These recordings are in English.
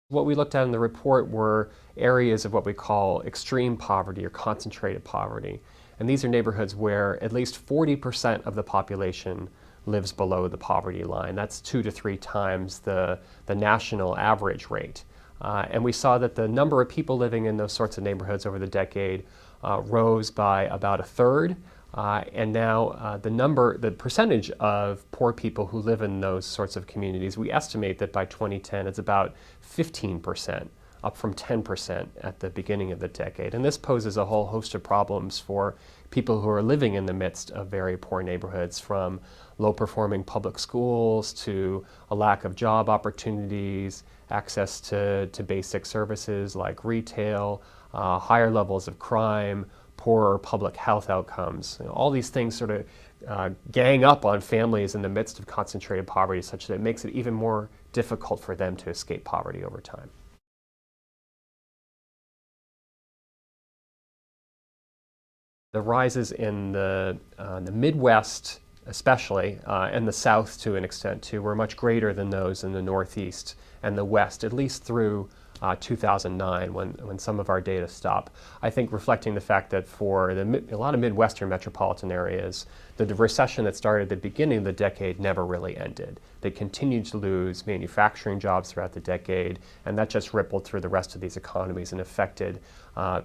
What we looked at in the report were areas of what we call extreme poverty or concentrated poverty. And these are neighborhoods where at least 40% of the population lives below the poverty line. That's 2 to 3 times the national average rate. And we saw that the number of people living in those sorts of neighborhoods over the decade rose by about a third. And now the percentage of poor people who live in those sorts of communities, we estimate that by 2010 it's about 15%, up from 10% at the beginning of the decade. And this poses a whole host of problems for people who are living in the midst of very poor neighborhoods, from low-performing public schools to a lack of job opportunities, access to basic services like retail, higher levels of crime, poorer public health outcomes. All these things sort of gang up on families in the midst of concentrated poverty, such that it makes it even more difficult for them to escape poverty over time. The rises in the Midwest especially, and the South to an extent too, were much greater than those in the Northeast and the West, at least through 2009 when some of our data stopped. I think reflecting the fact that for a lot of Midwestern metropolitan areas, the recession that started at the beginning of the decade never really ended. They continued to lose manufacturing jobs throughout the decade, and that just rippled through the rest of these economies and affected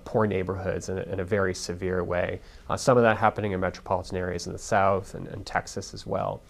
poor neighborhoods in a very severe way. Some of that happening in metropolitan areas in the South and Texas as well.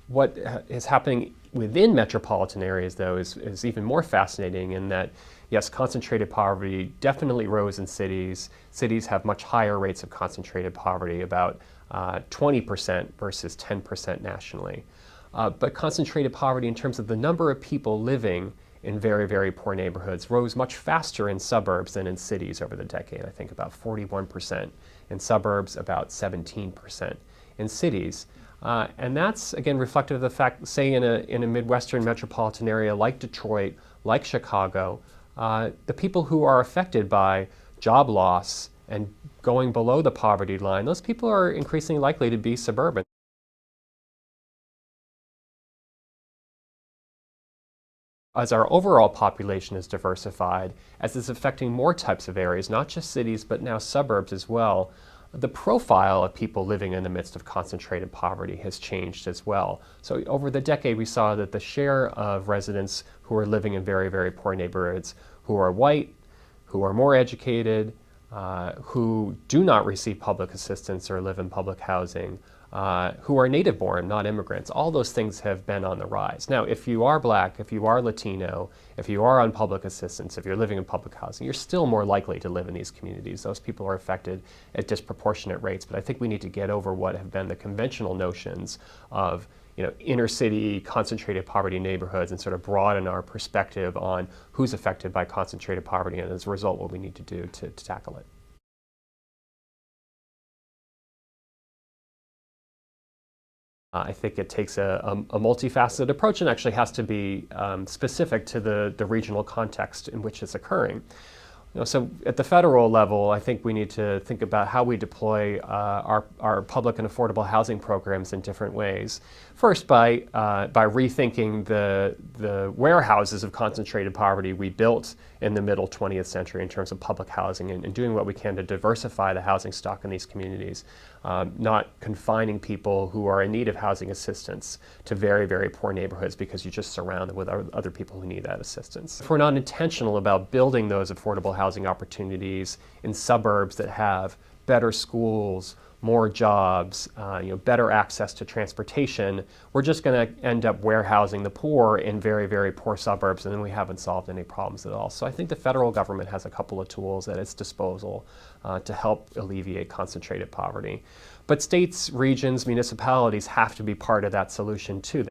What is happening within metropolitan areas, though, is even more fascinating in that, yes, concentrated poverty definitely rose in cities. Cities have much higher rates of concentrated poverty, about 20% versus 10% nationally. But concentrated poverty in terms of the number of people living in very, very poor neighborhoods rose much faster in suburbs than in cities over the decade. I think about 41% in suburbs, about 17% in cities. And that's, again, reflective of the fact, say in a Midwestern metropolitan area like Detroit, like Chicago, the people who are affected by job loss and going below the poverty line, those people are increasingly likely to be suburban. As our overall population is diversified, as it's affecting more types of areas, not just cities, but now suburbs as well, the profile of people living in the midst of concentrated poverty has changed as well. So over the decade, we saw that the share of residents who are living in very, very poor neighborhoods, who are white, who are more educated, who do not receive public assistance or live in public housing, who are native-born, not immigrants. All those things have been on the rise. Now, if you are black, if you are Latino, if you are on public assistance, if you're living in public housing, you're still more likely to live in these communities. Those people are affected at disproportionate rates. But I think we need to get over what have been the conventional notions of inner city concentrated poverty neighborhoods and sort of broaden our perspective on who's affected by concentrated poverty and as a result what we need to do to tackle it. I think it takes a multifaceted approach and actually has to be specific to the regional context in which it's occurring. So at the federal level, I think we need to think about how we deploy our public and affordable housing programs in different ways. First, by rethinking the warehouses of concentrated poverty we built in the middle 20th century in terms of public housing and doing what we can to diversify the housing stock in these communities, not confining people who are in need of housing assistance to very, very poor neighborhoods because you just surround them with other people who need that assistance. If we're not intentional about building those affordable housing opportunities in suburbs that have better schools, more jobs, better access to transportation, we're just going to end up warehousing the poor in very, very poor suburbs, and then we haven't solved any problems at all. So I think the federal government has a couple of tools at its disposal to help alleviate concentrated poverty. But states, regions, municipalities have to be part of that solution too.